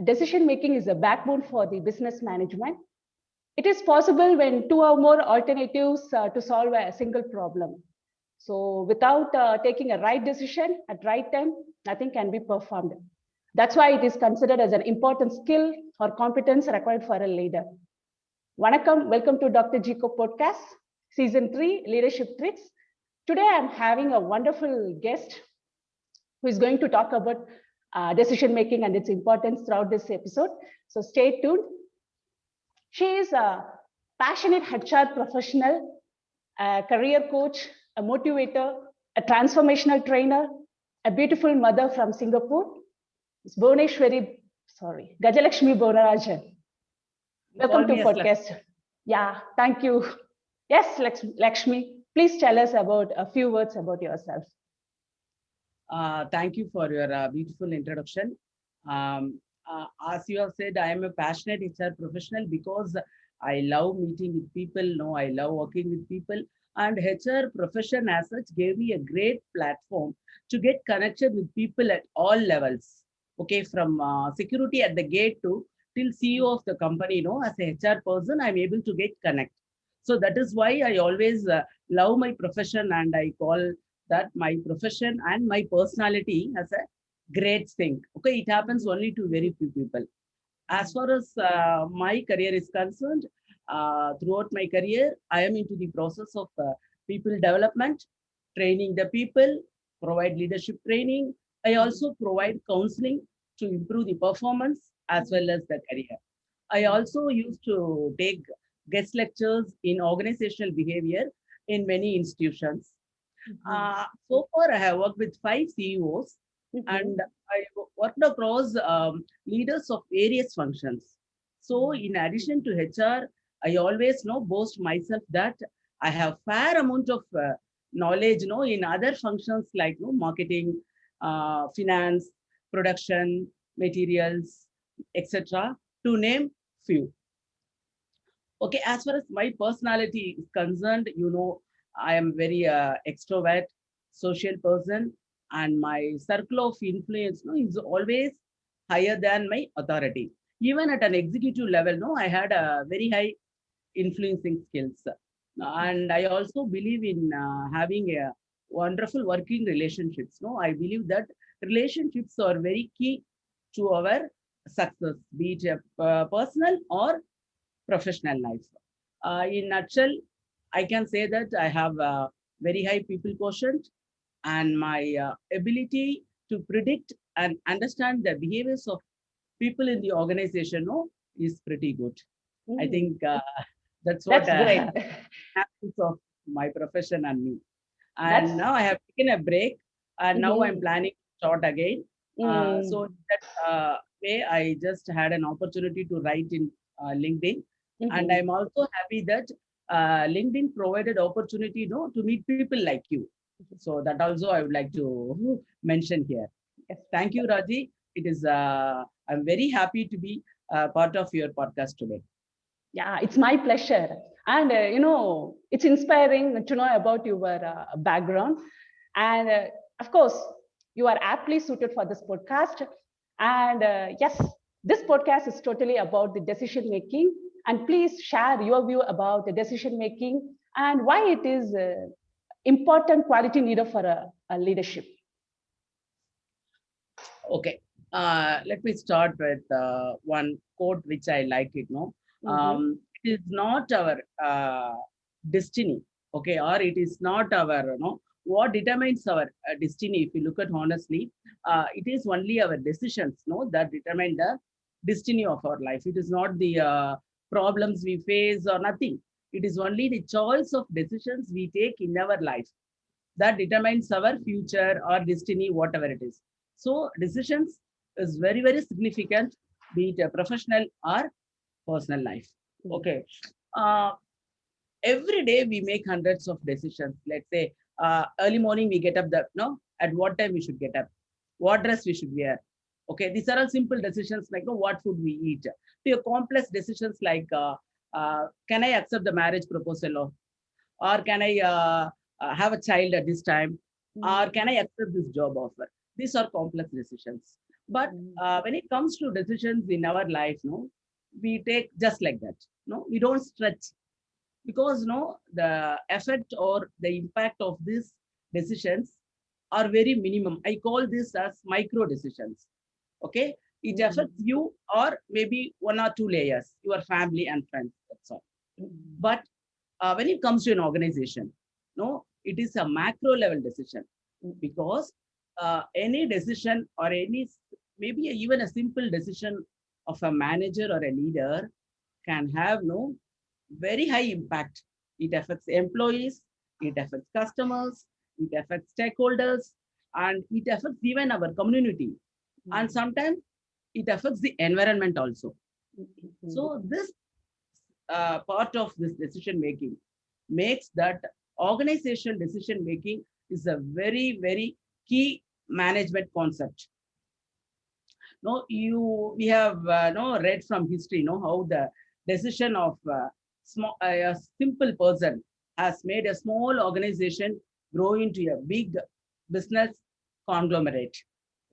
decision making is a backbone for the business management. It is possible when two or more alternatives to solve a single problem. So without taking a right decision at right time, nothing can be performed. That's why it is considered as an important skill or competence required for a leader. Vanakkam, welcome to Dr. Jiko Podcast, Season 3, Leadership Tricks. Today I'm having a wonderful guest who is going to talk about decision making and its importance throughout this episode. So stay tuned. She is a passionate HR professional, a career coach, a motivator, a transformational trainer, a beautiful mother from Singapore. It's Gajalakshmi Bonarajan. Welcome Call to me as podcast. Yeah, thank you. Yes, Lakshmi, please tell us about a few words about yourself. Thank you for your beautiful introduction. As you have said, I am a passionate HR professional because I love meeting with people. No, I love working with people, and HR profession as such gave me a great platform to get connected with people at all levels. Okay, from security at the gate to till CEO of the company. As a HR person, I'm able to get connect. So that is why I always love my profession, and I call that my profession and my personality as a great thing. Okay, it happens only to very few people. As far as my career is concerned, throughout my career, I am into the process of people development, training the people, provide leadership training. I also provide counseling to improve the performance as well as the career. I also used to take guest lectures in organizational behavior in many institutions. So far, I have worked with 5 CEOs, Mhm. and I worked across leaders of various functions. So, in addition to HR, I always boast myself that I have fair amount of knowledge, in other functions like marketing, finance, production, materials, etc. To name few. Okay, as far as my personality is concerned, I am very extrovert, social person, and my circle of influence, is always higher than my authority. Even at an executive level, I had a very high influencing skills, and I also believe in having a wonderful working relationships. No, I believe that relationships are very key to our success, be it a personal or professional life. In nutshell, I can say that I have a very high people quotient, and my ability to predict and understand the behaviors of people in the organization is pretty good. I Mm. think that's what That's great. happens of my profession and me. And That's now I have taken a break, and now I'm mhm. planning to start again. So Mm. in that way, I just had an opportunity to write in LinkedIn, and Mhm. I'm also happy that LinkedIn provided opportunity, to meet people like you. So that also I would like to mention here. Yes. Thank you, Raji. It is I'm very happy to be part of your podcast today. Yeah, it's my pleasure. And, it's inspiring to know about your background. And of course, you are aptly suited for this podcast. And yes, this podcast is totally about the decision making. And please share your view about the decision making and why it is important quality needed for a leadership. Okay. Let me start with one quote which I like it. No, Mhm. it is not our destiny. Okay, or it is not our what determines our destiny. If you look at honestly, it is only our decisions. No, that determine the destiny of our life. It is not the problems we face or nothing. It is only the choice of decisions we take in our life that determines our future or destiny, whatever it is. So decisions is very, very significant, be it a professional or personal life. Okay. Uh, every day we make hundreds of decisions. Let's say early morning we get up at what time we should get up, what dress we should wear. Okay, these are all simple decisions like what food we eat. To your complex decisions like can I accept the marriage proposal or can I have a child at this time, or can I accept this job offer? These are complex decisions. But when it comes to decisions in our life, no, we take just like that. No, we don't stretch because no, the effect or the impact of these decisions are very minimum. I call this as micro decisions. Okay, it affects you or maybe one or two layers, your family and friends. That's all. But when it comes to an organization, no, it is a macro level decision because any decision or any maybe even a simple decision of a manager or a leader can have no very high impact. It affects employees, it affects customers, it affects stakeholders, and it affects even our community. And sometimes it affects the environment also. So this part of this decision making makes that organization decision making is a very, very key management concept. No, we have no read from history, no, how the decision of a simple person has made a small organization grow into a big business conglomerate.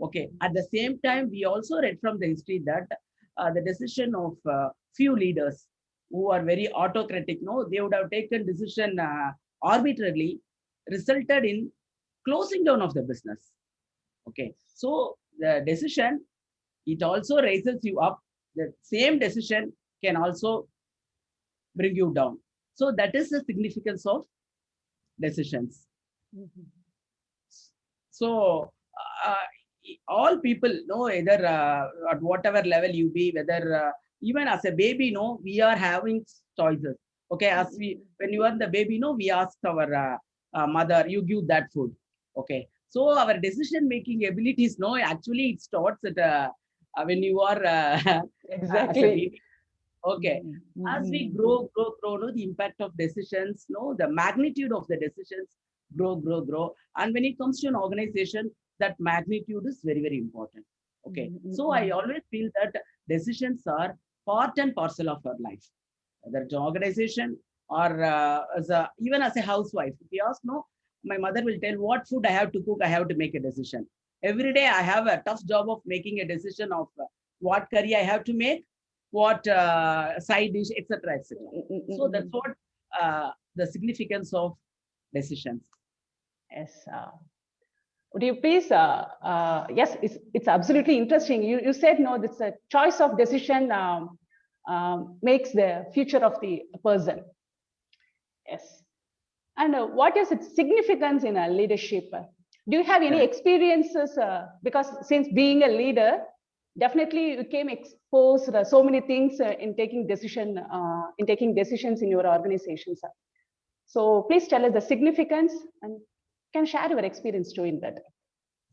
Okay. At the same time, we also read from the history that the decision of few leaders who are very autocratic, no, they would have taken decision arbitrarily, resulted in closing down of the business. Okay. So the decision, it also raises you up. The same decision can also bring you down. So that is the significance of decisions. So all people know, either at whatever level you be, whether even as a baby, no, we are having choices. Okay, as when you are the baby, no, we ask our mother, you give that food. Okay, so our decision making abilities, no, actually it starts at when you are Exactly. as a baby. Okay, as we grow, no, the impact of decisions, no, the magnitude of the decisions grow. And when it comes to an organization, that magnitude is very, very important. Okay, so I always feel that decisions are part and parcel of our life, whether it's an organization or even as a housewife. If you ask, no, my mother will tell what food I have to cook, I have to make a decision. Every day I have a tough job of making a decision of what curry I have to make, what side dish, etc., etc. So that's what the significance of decisions. Yes. Would you please? Yes, it's absolutely interesting. You said no. This a choice of decision makes the future of the person. Yes. And what is its significance in a leadership? Do you have any experiences? Because since being a leader, definitely you came exposed so many things in taking decisions in your organizations. So please tell us the significance and can share your experience too in that.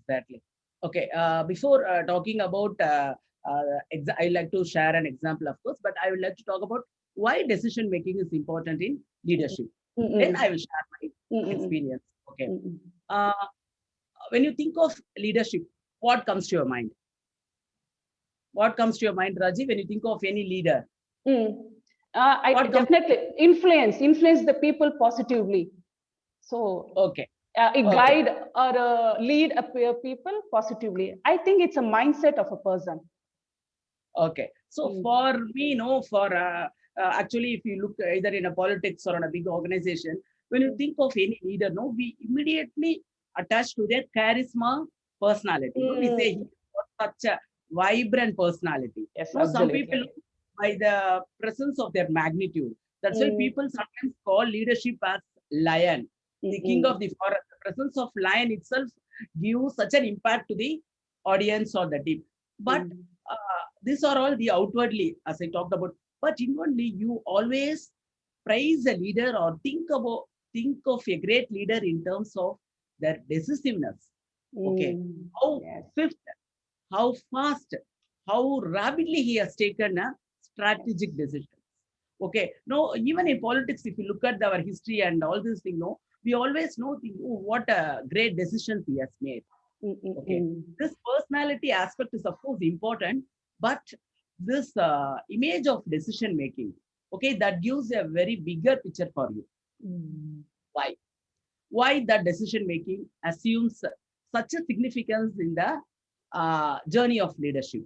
Exactly. Okay. Before talking about, I like to share an example, of course, but I would like to talk about why decision making is important in leadership. Then I will share my experience. Okay. When you think of leadership, what comes to your mind? What comes to your mind, Raji, when you think of any leader? I definitely influence the people positively. So okay, guide or lead people positively. I think it's a mindset of a person. Okay, so for me, no, for actually, if you look either in a politics or in a big organization, when you think of any leader, no, we immediately attach to their charisma, personality. We say he got such a vibrant personality. Yes, no, some people look by the presence of their magnitude. That's why people sometimes call leadership as lion, the king of the forest. The presence of lion itself gives such an impact to the audience or the team. But these are all the outwardly, as I talked about. But inwardly, you always praise a leader or think of a great leader in terms of their decisiveness. Okay, how swift, how fast, how rapidly he has taken a strategic decision. Okay, no, even in politics, if you look at our history and all these things, no, we always know what a great decision he has made. Okay, this personality aspect is of course important, but this image of decision making, okay, that gives a very bigger picture for you. Why that decision making assumes such a significance in the journey of leadership.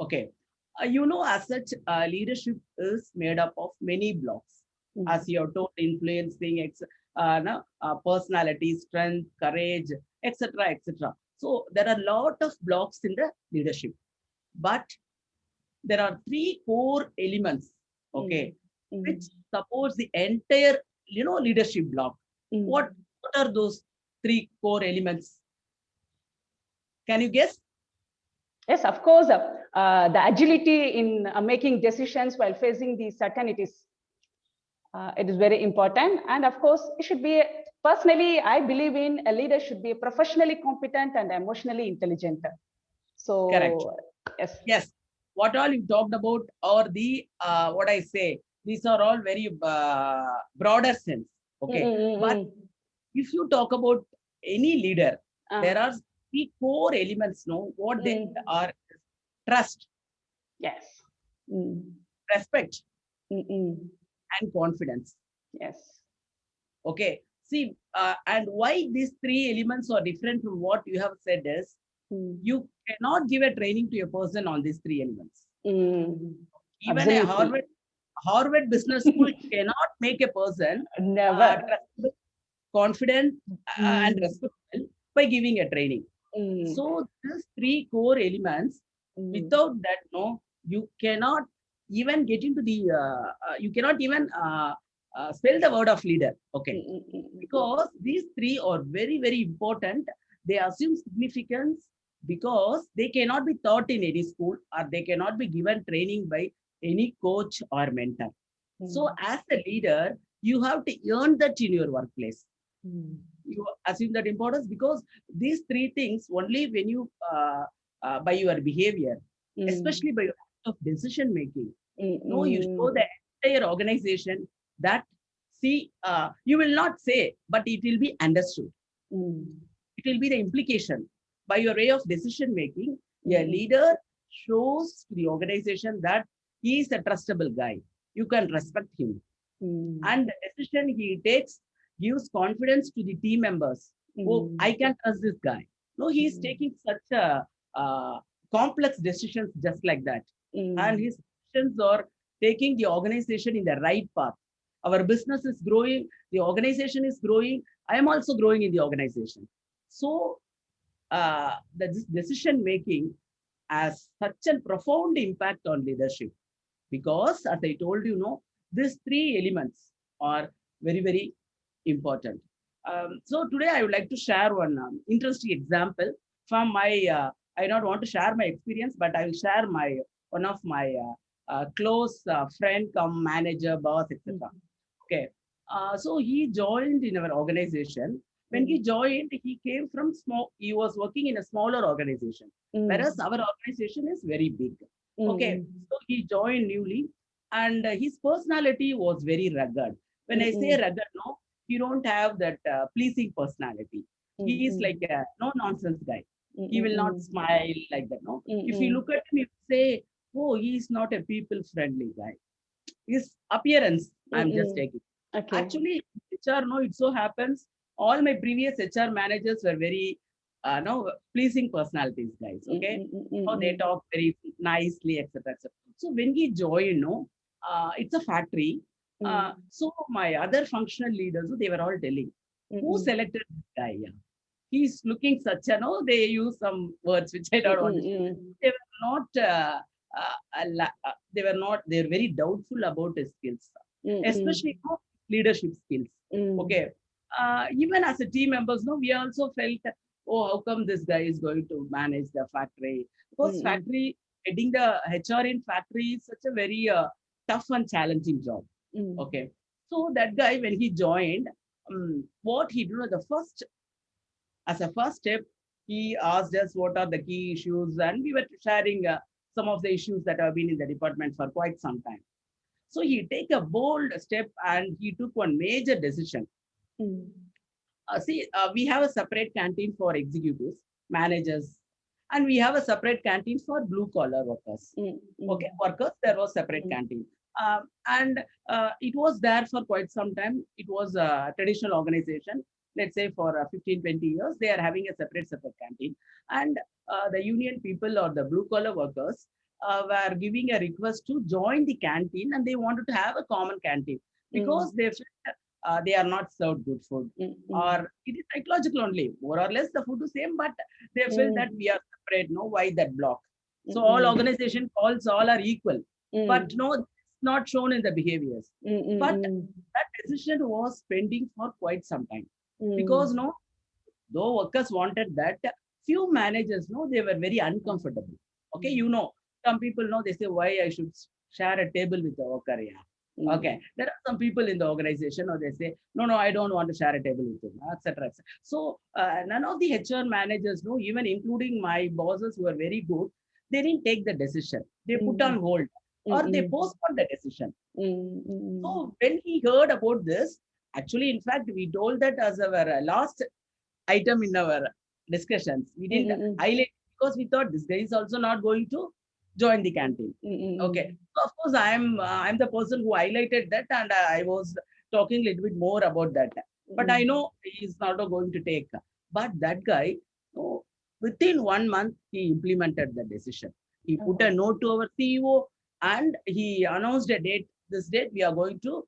Okay. As such, leadership is made up of many blocks. As you have told, influencing, no, personality, strength, courage, etc., etc. So there are a lot of blocks in the leadership, but there are three core elements, okay, which supports the entire, leadership block. What are those three core elements? Can you guess? Yes, of course. The agility in making decisions while facing the certainties. It is very important. And of course, it should be, personally, I believe in a leader should be professionally competent and emotionally intelligent. So, Correct. yes. Yes. What all you talked about, or the, what I say, these are all very broader sense. Okay. But if you talk about any leader, there are three core elements, no, what they are: trust, yes, respect, and confidence. Yes. Okay. See, and why these three elements are different from what you have said is, you cannot give a training to a person on these three elements. Even Absolutely. a Harvard Business School cannot make a person trustable, confident, and respectful by giving a training. So these three core elements, without that, no, you cannot even get into the, you cannot even spell the word of leader. Okay. Because these three are very, very important. They assume significance because they cannot be taught in any school, or they cannot be given training by any coach or mentor. So as a leader, you have to earn that in your workplace. You assume that importance because these three things only when you, by your behavior, especially by your act of decision making, no, you show the entire organization that, see, you will not say, but it will be understood. It will be the implication. By your way of decision making, a leader shows to the organization that he is a trustable guy. You can respect him. And the decision he takes gives confidence to the team members. Oh, I can trust this guy. No, he is taking such a complex decisions just like that. And his decisions are taking the organization in the right path. Our business is growing, the organization is growing. I am also growing in the organization. So the decision making has such a profound impact on leadership because, as I told you, no, these three elements are very, very important. So today I would like to share one interesting example from my. I don't want to share my experience, but I will share my one of my close friend, come manager, boss, etc. Okay. So he joined in our organization. When he joined, he came from small, he was working in a smaller organization, whereas our organization is very big. Okay. So he joined newly and his personality was very rugged. When I say rugged, no, he don't have that pleasing personality. He is like a no nonsense guy. He will not smile like that. No, if you look at him, you say, oh, he is not a people friendly guy. His appearance, I'm just taking. Okay. Actually, HR, no, it so happens, all my previous HR managers were very, no, pleasing personalities, guys. Okay. So they talk very nicely, etc. etc. So when he joined, no, it's a factory. So my other functional leaders, they were all telling, who selected this guy? Yeah. He's looking such a, no, they use some words which I don't want to say. They were not, they were not, they're very doubtful about his skills, especially leadership skills. Okay. Even as a team members, no, we also felt, oh, how come this guy is going to manage the factory? Because factory, heading the HR in factory is such a very tough and challenging job. Okay. So that guy, when he joined, what he did, as a first step, he asked us what are the key issues, and we were sharing some of the issues that have been in the department for quite some time. So he take a bold step and he took one major decision. We have a separate canteen for executives, managers, and we have a separate canteen for blue collar workers. Okay, workers, there was separate canteen. And it was there for quite some time. It was a traditional organization. let's say for 15, 20 years, they are having a separate canteen. And the union people or the blue collar workers were giving a request to join the canteen, and they wanted to have a common canteen because they felt they are not served good food, or it is psychological only. More or less, the food is same, but they feel that we are separate. No, why that block? So all organization calls all are equal, but no, it's not shown in the behaviors. But that decision was pending for quite some time because no, though workers wanted that, few managers, no, they were very uncomfortable. Okay, you know, some people know, they say, why I should share a table with the worker? Yeah. Okay, there are some people in the organization, or they say, no, I don't want to share a table with him, etc. So none of the HR managers, no, even including my bosses who are very good, they didn't take the decision. They put on hold, or they postponed the decision. So when he heard about this, actually, in fact, we told that as our last item in our discussions. We didn't highlight because we thought this guy is also not going to join the canteen. Okay, so of course I'm the person who highlighted that, and I was talking a little bit more about that. But I know he's not going to take. But that guy, oh, within 1 month, he implemented the decision. He put a note to our CEO, and he announced a date. This date we are going to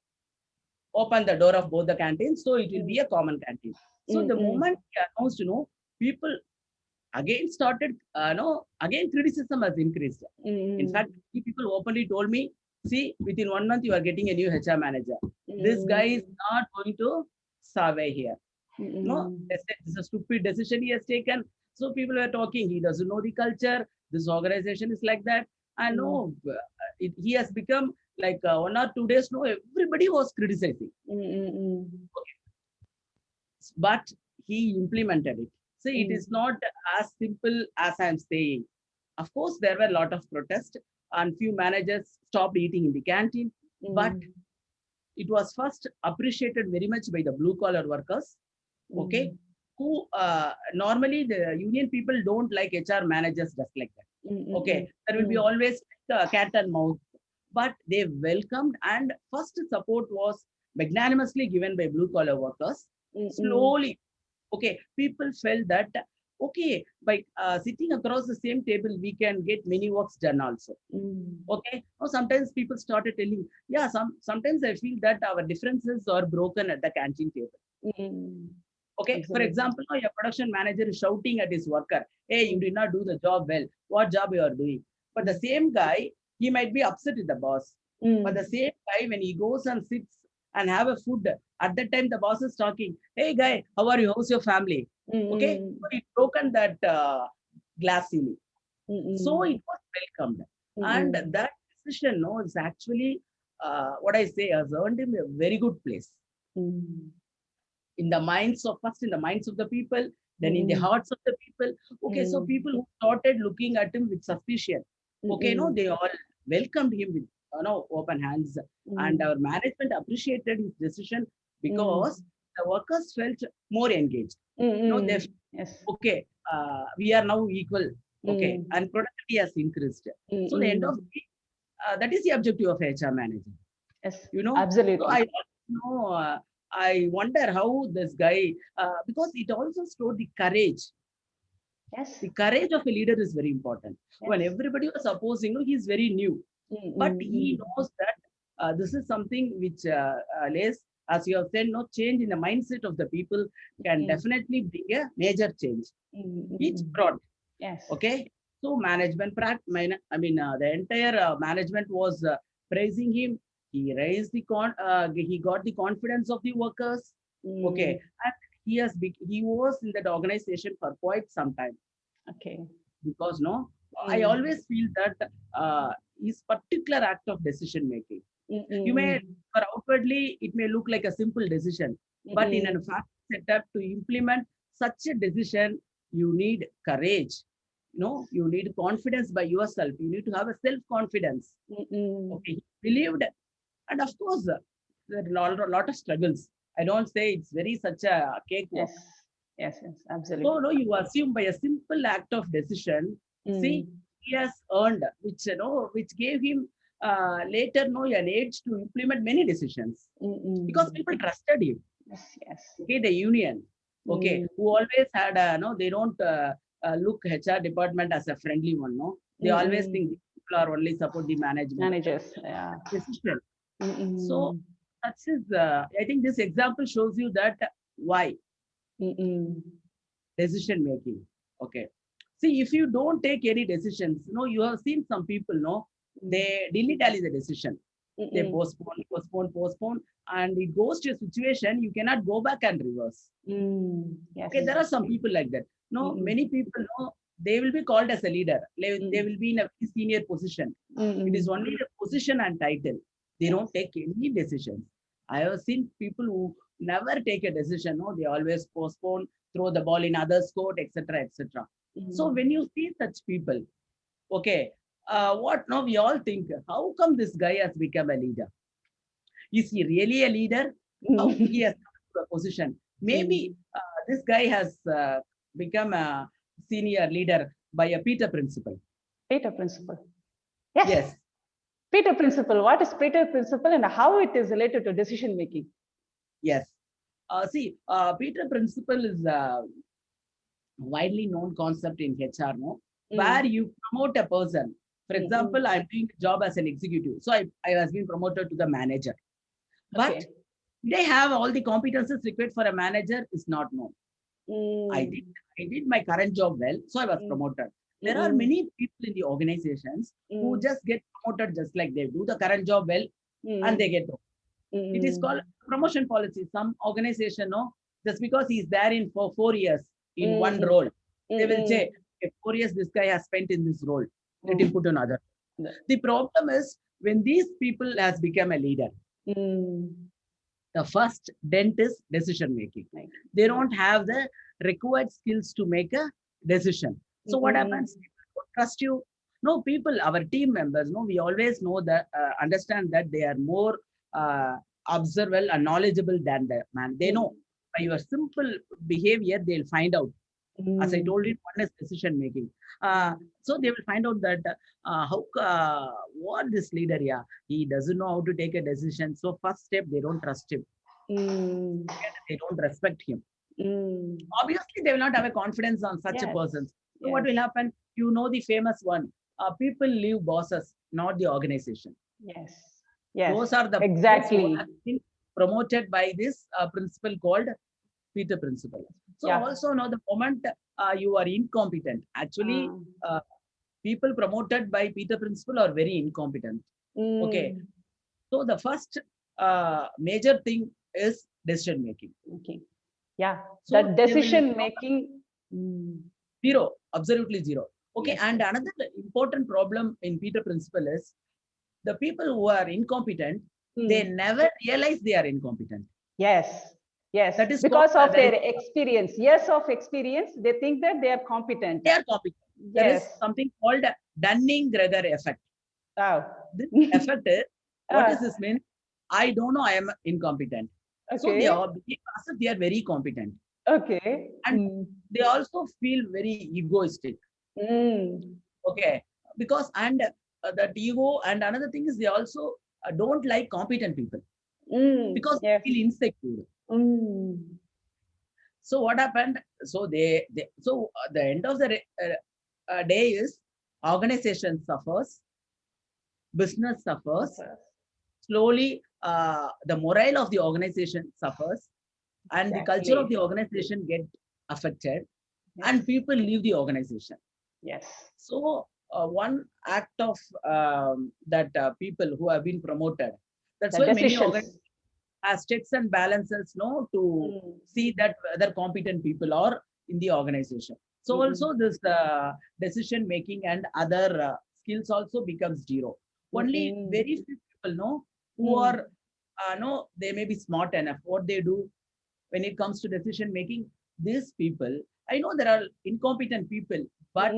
open the door of both the canteens, so it will be a common canteen. So the moment he announced, people again started, again criticism has increased. In fact, people openly told me, see, within 1 month you are getting a new HR manager. This guy is not going to survey here. No, they said this is a stupid decision he has taken. So people were talking, he doesn't know the culture. This organization is like that. And no, he has become like 1 or 2 days. No, everybody was criticizing. Okay. But he implemented it. So it is not as simple as I'm saying. Of course, there were a lot of protests, and few managers stopped eating in the canteen. But it was first appreciated very much by the blue collar workers. Okay, who normally the union people don't like HR managers just like that. Okay, there will be always cat and mouse, but they welcomed, and first support was magnanimously given by blue collar workers. Slowly, okay, people felt that okay, by sitting across the same table, we can get many works done also. Okay, or sometimes people started telling, yeah, sometimes I feel that our differences are broken at the canteen table. Okay, for example, your production manager is shouting at his worker, hey, you did not do the job well. What job you are doing? But the same guy, he might be upset with the boss. But the same guy, when he goes and sits and have a food, at that time the boss is talking, hey guy, how are you? How's your family? Okay, so he broken that glass ceiling. So it was welcomed. And that decision, no, is actually what I say has earned him a very good place. In the minds of the people, then in the hearts of the people. Okay, so people who started looking at him with suspicion, okay, no, they all welcomed him with open hands, and our management appreciated his decision because the workers felt more engaged. They okay, we are now equal, okay, and productivity has increased. So the end of the day, that is the objective of HR manager. Yes, absolutely. So I know. I wonder how this guy, because it also showed the courage. Yes. The courage of a leader is very important. Yes. When everybody was opposing, he's very new. But he knows that this is something which lays, as you have said, change in the mindset of the people can definitely bring a major change. It's broad. Yes. Okay. So management, the entire management was praising him. He raised he got the confidence of the workers. Okay, and he was in that organization for quite some time. Okay, because I always feel that his particular act of decision making. You may, for outwardly, it may look like a simple decision, but in a fast setup to implement such a decision, you need courage. You need confidence by yourself. You need to have a self-confidence. Okay, he believed. And of course, there are a lot of struggles. I don't say it's very such a cakewalk. Yes, absolutely. So, you assume by a simple act of decision, see, he has earned, which gave him later, an age to implement many decisions because people trusted him. Yes. Okay, the union. Okay, who always had a, no, they don't look HR department as a friendly one, no. They always think these people are only support the management. Managers, yeah. Decision. So that's is, I think this example shows you that why decision making. Okay. See, if you don't take any decisions, no, you have seen some people, no, they dilly-dally the decision. They postpone, and it goes to a situation you cannot go back and reverse. Yes. Okay, there are some people like that. No, many people know they will be called as a leader. They will be in a senior position. It is only the position and title. They don't take any decisions. I have seen people who never take a decision. No, they always postpone, throw the ball in others' court, etc., etc. So when you see such people, okay, what now we all think, how come this guy has become a leader? Is he really a leader? How he has come to a position? Maybe this guy has become a senior leader by a Peter principle. Peter principle. Yes. Yes. Peter principle. What is Peter principle and how it is related to decision making? Yes. See, Peter principle is a widely known concept in HR, no? Where you promote a person. For example, I'm doing a job as an executive. So I has been promoted to the manager. But they have all the competences required for a manager is not known. I did my current job well, so I was promoted. There are many people in the organizations who just get promoted just like they do the current job well and they get promoted. It is called promotion policy. Some organization, no, just because he's there in for 4 years in one role, they will say, okay, 4 years this guy has spent in this role. Let him put another. The problem is when these people has become a leader, the first dent is decision making. They don't have the required skills to make a decision. So what happens? People don't trust you. No, people, our team members, no, we always know that, understand that they are more observable and knowledgeable than the man. They know by your simple behavior, they'll find out. As I told you, one is decision making. So they will find out that what this leader, he doesn't know how to take a decision. So first step, they don't trust him. They don't respect him. Obviously, they will not have a confidence on such a person. So what will happen? You know the famous one. People leave bosses, not the organization. Yes. Those are the exactly promoted by this principle called Peter principle. So also now the moment you are incompetent, actually people promoted by Peter principle are very incompetent. Okay. So the first major thing is decision making. Okay. Yeah. So the decision making. Zero, absolutely zero. Okay. And another important problem in Peter principle is the people who are incompetent, they never realize they are incompetent. Yes. Yes, that is because of their experience. Years of experience, they think that they are competent. They are competent. Yes. There is something called Dunning-Kruger effect. Oh. This effect is, what does this mean? I don't know, I am incompetent. Okay. So they are very competent. Okay. And they also feel very egoistic. Okay. Because, and that ego, and another thing is they also don't like competent people. Because they feel insecure. So what happened? So the end of the day is organization suffers, business suffers. Slowly, the morale of the organization suffers, and the culture of the organization get affected, and people leave the organization. Yes. So one act of that people who have been promoted. That's why many organizations has checks and balances, no, to see that whether competent people are in the organization. So also this decision making and other skills also becomes zero. Only very few people know who are no, they may be smart enough. What they do when it comes to decision making, these people, I know there are incompetent people, but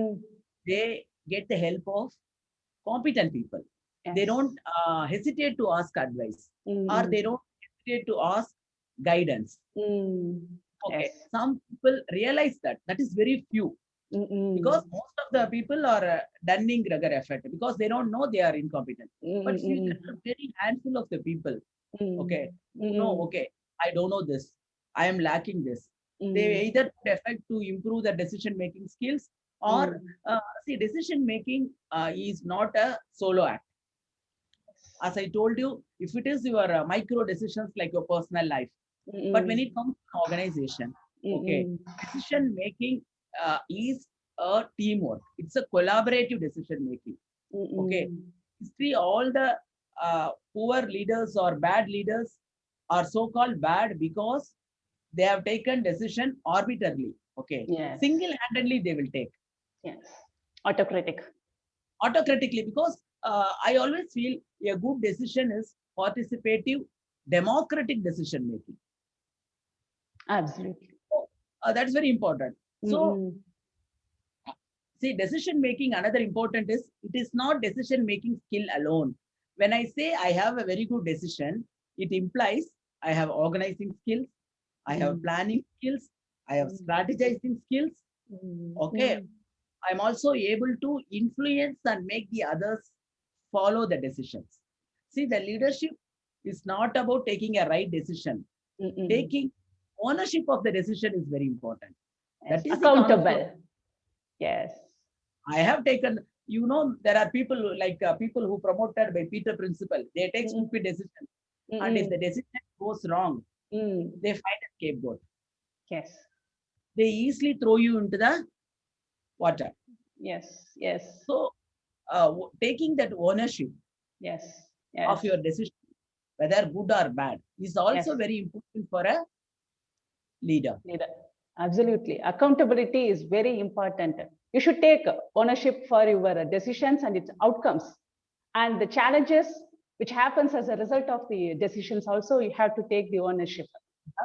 they get the help of competent people. They don't hesitate to ask advice, or they don't to ask guidance. Okay. Some people realize that is very few, because most of the people are Dunning-Kruger effect, because they don't know they are incompetent. But there are very handful of the people. Okay. No, okay, I don't know this. I am lacking this. They either put effort to improve the decision-making skills or see, decision-making is not a solo act. As I told you, if it is your micro decisions like your personal life, but when it comes to organization, okay, decision-making is a teamwork. It's a collaborative decision-making. Okay, see, all the poor leaders or bad leaders are so-called bad because they have taken decision arbitrarily. Okay, Yes. single-handedly they will take. Yes. Autocratic. Autocratically, because I always feel a good decision is participative, democratic decision making. Absolutely. So, that's very important. So, see, decision making, another important is it is not decision making skill alone. When I say I have a very good decision, it implies I have organizing skills, I have planning skills, I have strategizing skills. Okay. I'm also able to influence and make the others follow the decisions. See, the leadership is not about taking a right decision. Taking ownership of the decision is very important. Yes. That is accountable. Yes. I have taken, there are people like people who promoted by Peter Principle. They take stupid decisions. And if the decision goes wrong, they find a scapegoat. Yes. They easily throw you into the water. Yes. Yes. So, taking that ownership of your decision, whether good or bad, is also very important for a leader. Absolutely. Accountability is very important. You should take ownership for your decisions and its outcomes. And the challenges which happens as a result of the decisions also, you have to take the ownership.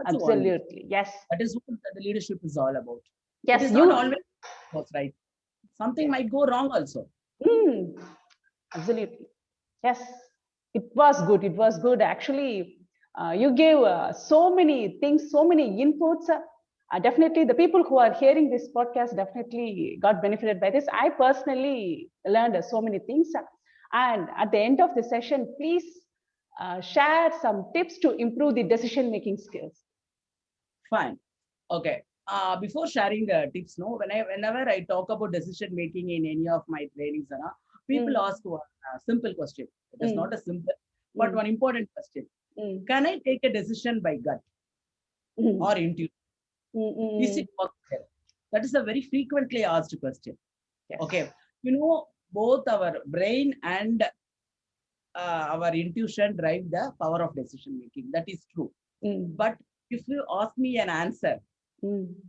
That's absolutely. Yes. That is what the leadership is all about. Yes. It is not always right. Something might go wrong also. Absolutely. Yes. It was good. It was good. Actually, you gave so many things, so many inputs. Definitely, the people who are hearing this podcast definitely got benefited by this. I personally learned so many things. And at the end of the session, please share some tips to improve the decision-making skills. Fine. Okay. Before sharing the tips, whenever I talk about decision making in any of my trainings, people ask one simple question. It is not a simple, but one important question. Can I take a decision by gut or intuition? Is it possible? That is a very frequently asked question. Yes. Okay. Both our brain and our intuition drive the power of decision making. That is true. But if you ask me an answer,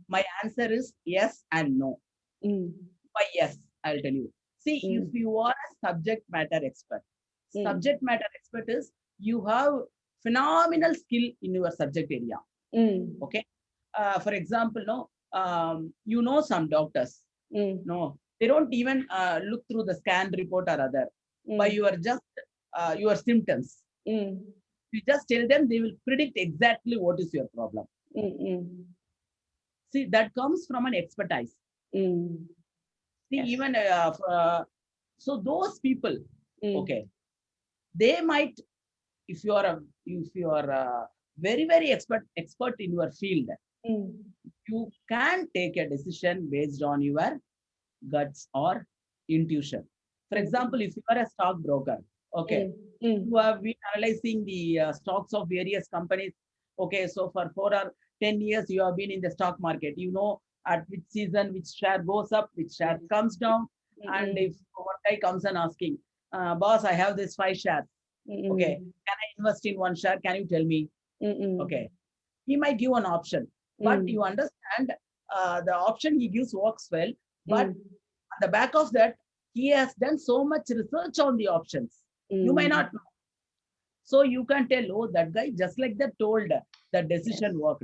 my answer is yes and no. Why yes? I'll tell you. See, if you are a subject matter expert, subject matter expert is you have phenomenal skill in your subject area. Okay. For example, some doctors, no, they don't even look through the scan report or other by your symptoms. You just tell them, they will predict exactly what is your problem. See, that comes from an expertise. See, even so those people, okay, they might, if you are very, very expert in your field, you can take a decision based on your guts or intuition. For example, if you are a stockbroker, okay, you have been analyzing the stocks of various companies. Okay, so for 4 or 10 years, you have been in the stock market. You know at which season, which share goes up, which share comes down. And if one guy comes and asking, boss, I have this 5 shares. Okay, can I invest in 1 share? Can you tell me? Okay, he might give an option, but you understand the option he gives works well. But on the back of that, he has done so much research on the options. You may not know. So you can tell, oh, that guy just like that told the decision worked.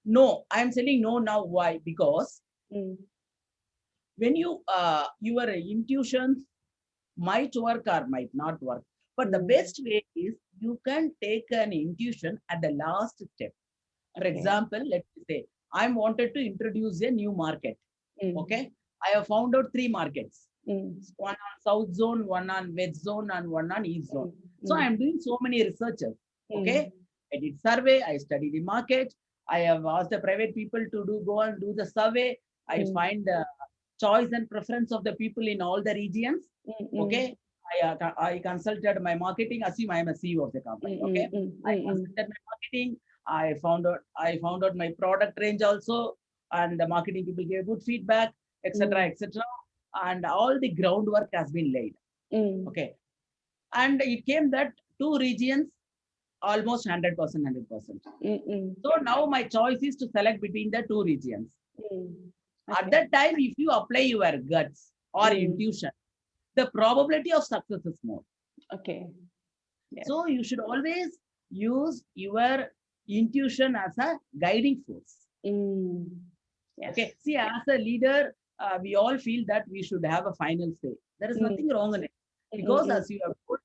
No, I'm saying no now. Why? Because when you your intuitions might work or might not work, but the best way is you can take an intuition at the last step. For example, let's say I wanted to introduce a new market. Okay, I have found out 3 markets. One on South Zone, one on West Zone, and one on East Zone. So I am doing so many researches. Okay, I did survey, I studied the market, I have asked the private people to go and do the survey. I find the choice and preference of the people in all the regions. Okay. I consulted my marketing. Assume I am a CEO of the company. Okay. I consulted my marketing. I found out my product range also, and the marketing people gave good feedback, etc., etc. And all the groundwork has been laid. Okay. And it came that 2 regions almost 100%, 100%. So now my choice is to select between the 2 regions. At that time, if you apply your guts or intuition, the probability of success is more. Okay. Yes. So you should always use your intuition as a guiding force. Yes. Okay. See, as a leader, we all feel that we should have a final say. There is nothing wrong in it. Because as you have put,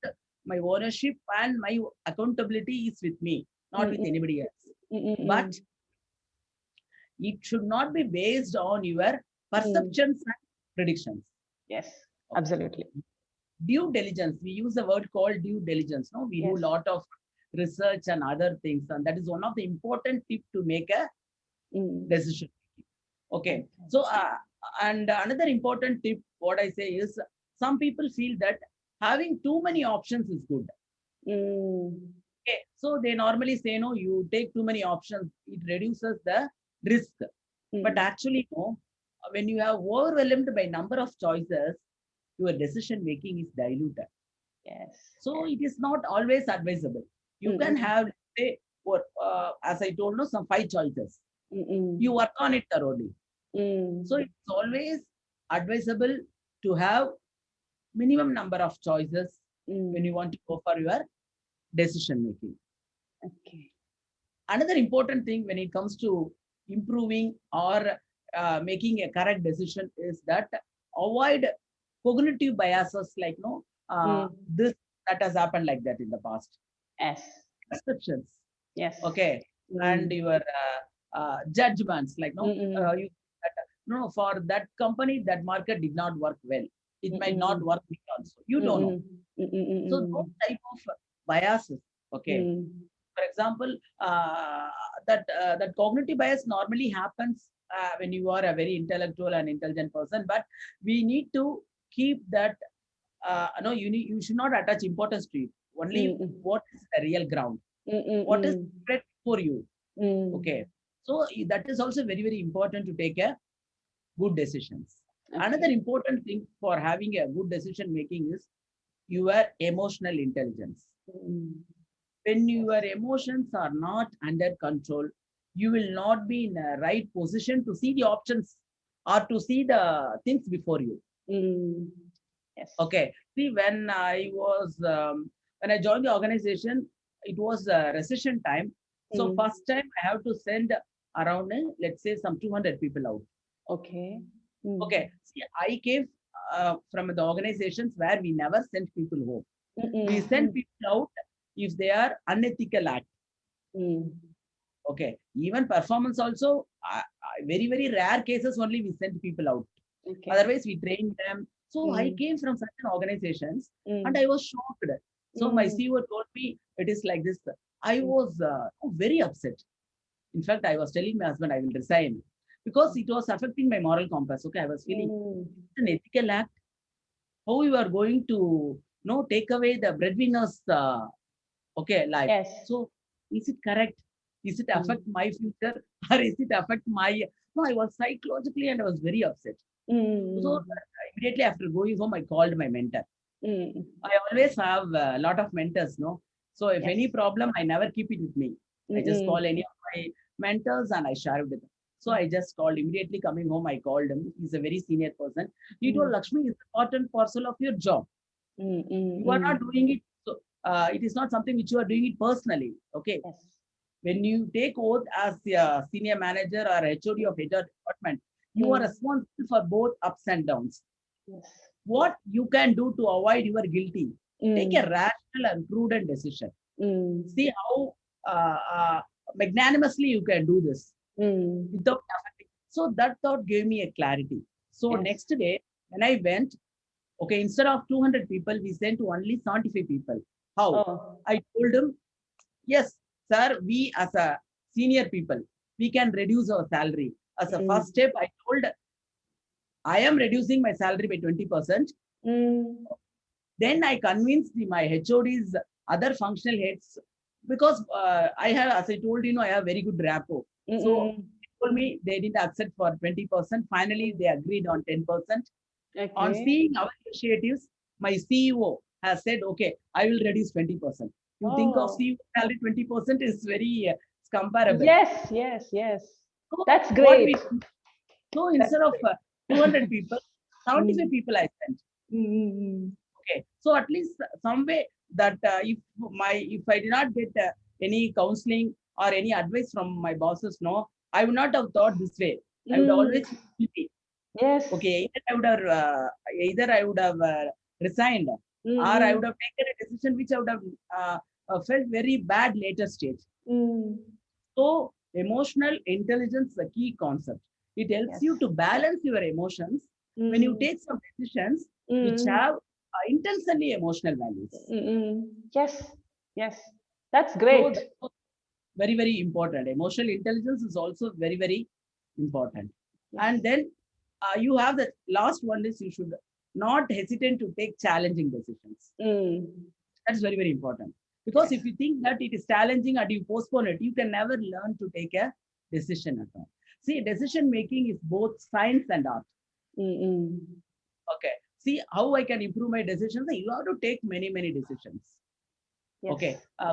my ownership and my accountability is with me, not with anybody else. But it should not be based on your perceptions and predictions. Yes, absolutely. Due diligence. We use the word called due diligence. No, we do a lot of research and other things, and that is one of the important tips to make a decision. Okay. So, and another important tip, what I say is, some people feel that having too many options is good. Okay. So they normally say, no, you take too many options, it reduces the risk. But actually, no, when you are overwhelmed by number of choices, your decision making is diluted. Yes. So it is not always advisable. You can have, say, or as I told you, some 5 choices. You work on it thoroughly. So it's always advisable to have minimum number of choices when you want to go for your decision making. Okay. Another important thing when it comes to improving or making a correct decision is that avoid cognitive biases like this that has happened like that in the past. Yes. Perceptions. Yes. Okay. And your judgments like no, for that company, that market did not work well. It might not work also. You don't know. So those type of biases. Okay. For example, that cognitive bias normally happens when you are a very intellectual and intelligent person, but we need to keep that. No, you should not attach importance to it. Only what is the real ground, what is correct for you. Okay, so that is also very, very important to take a good decisions. Okay. Another important thing for having a good decision making is your emotional intelligence. When your emotions are not under control, you will not be in a right position to see the options or to see the things before you. Yes. Okay. See, when I joined the organization, it was a recession time. So first time I have to send around, let's say, some 200 people out. Okay. Okay. See, I came from the organizations where we never sent people home. We send people out if they are unethical act. Okay. Even performance also, very, very rare cases only we send people out. Okay. Otherwise, we train them. So I came from certain organizations and I was shocked. So my CEO told me it is like this. I was very upset. In fact, I was telling my husband I will resign because it was affecting my moral compass. Okay, I was feeling it's an ethical act. How you are going to take away the breadwinner's life? Yes. So is it correct? Is it affect my future or is it affect my? No, I was psychologically and I was very upset. So immediately after going home, I called my mentor. I always have a lot of mentors, no? So if any problem, I never keep it with me. I just call any of my mentors and I share with them. So I just called immediately coming home. I called him. He's a very senior person. He told Lakshmi, it's a part and parcel of your job. You are not doing it. So it is not something which you are doing it personally. Okay. Yes. When you take oath as a senior manager or HOD of HR department, you are responsible for both ups and downs. Yes. What you can do to avoid your guilty? Take a rational and prudent decision. See how magnanimously you can do this without affecting. So that thought gave me a clarity. So next day, when I went, okay, instead of 200 people, we sent to only 75 people. How? I told him, yes, sir, we as a senior people, we can reduce our salary. As a Mm. first step, I told I am reducing my salary by 20%. Mm. Then I convinced my HODs, other functional heads, because I have, as I told I have very good rapport. So Mm. they told me they didn't accept for 20%. Finally, they agreed on 10%. On Okay. seeing our initiatives, my CEO has said, okay, I will reduce 20%. You think of Oh. CEO salary 20% is very comparable. Yes, yes, yes. So That's what great. we so That's instead of great. 200 people, 75 Mm. people I sent. Mm. Okay, so at least some way that if I did not get any counseling or any advice from my bosses, no, I would not have thought this way. I would Mm. always be Yes. okay. Either I would have resigned, or I Mm. would have taken a decision which I would have felt very bad later stage. Mm. So emotional intelligence is a key concept. It helps Yes. you to balance your emotions when you Mm. take some decisions which Mm. have intensely emotional values. Mm. Yes, yes. That's So great. that's very, very important. Emotional intelligence is also very, very important. Yes. And then you have the last one is you should not hesitate to take challenging decisions. Mm. That's very, very important. Because Yes. if you think that it is challenging and you postpone it, you can never learn to take a decision at all. See, decision making is both science and art. Mm. Okay. See how I can improve my decisions. You have to take many, many decisions. Yes. Okay.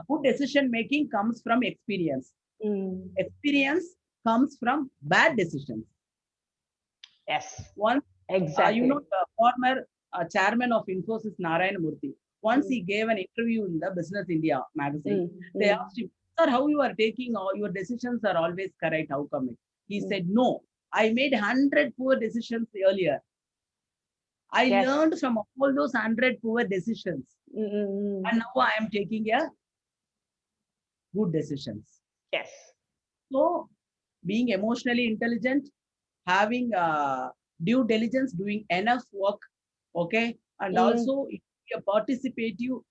Good decision making comes from experience. Mm. Experience comes from bad decisions. Yes. One, Exactly. the former chairman of Infosys, Narayana Murthy, once Mm. he gave an interview in the Business India magazine. Mm. They Mm. asked him, sir, how you are taking all your decisions are always correct. How come it? He Mm. said, no, I made 100 poor decisions earlier. I Yes. learned from all those 100 poor decisions. Mm. And now I am taking a good decisions. Yes. So being emotionally intelligent, having due diligence, doing enough work, okay, and Mm. also a participative, Mm.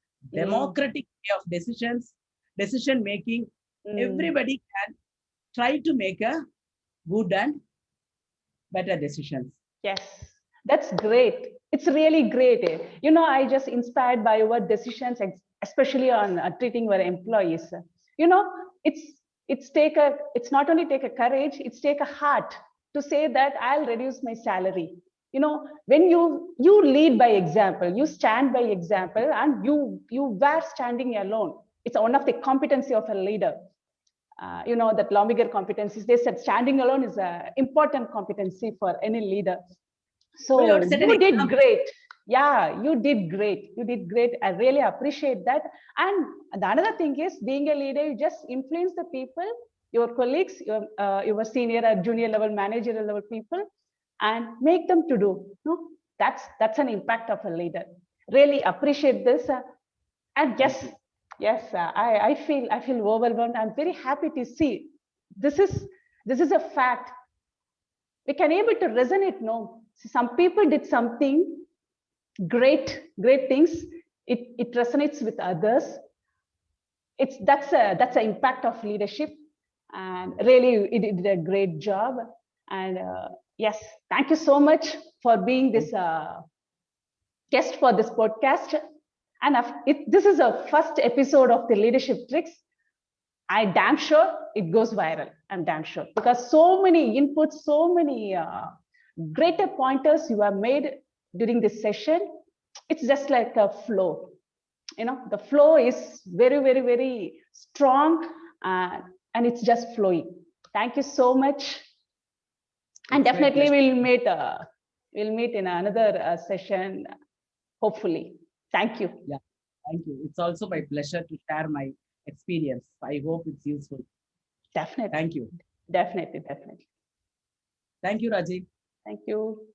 democratic way of decision making. Mm. Everybody can try to make a good and better decisions. Yes, that's great. It's really great. I just inspired by your decisions, especially on treating your employees. You know, it's it's not only take a courage, it's take a heart to say that I'll reduce my salary. When you lead by example, you stand by example, and you were standing alone. It's one of the competency of a leader. That Lomiger competencies, they said standing alone is an important competency for any leader. So you have So to set an you did example. great. Yeah, you did great. You did great. I really appreciate that. And the another thing is, being a leader, you just influence the people, your colleagues, your senior or junior level, managerial level people, and make them to do. That's an impact of a leader. Really appreciate this. And Thank yes, you. yes, I feel overwhelmed. I'm very happy to see this is this is a fact. We can able to resonate. No, some people did something great things. It resonates with others. That's an impact of leadership, and really it did a great job. And yes, thank you so much for being this guest for this podcast. And this is a first episode of the leadership tricks. I damn sure it goes viral. I'm damn sure, because so many inputs, so many greater pointers you have made during this session. It's just like a flow. The flow is very, very, very strong, and it's just flowing. Thank you so much, and It's my definitely pleasure. we'll meet in another session, hopefully. Thank you. Yeah, thank you. It's also my pleasure to share my experience. I hope it's useful. Definitely, Thank you. definitely. Thank you, Rajiv. Thank you.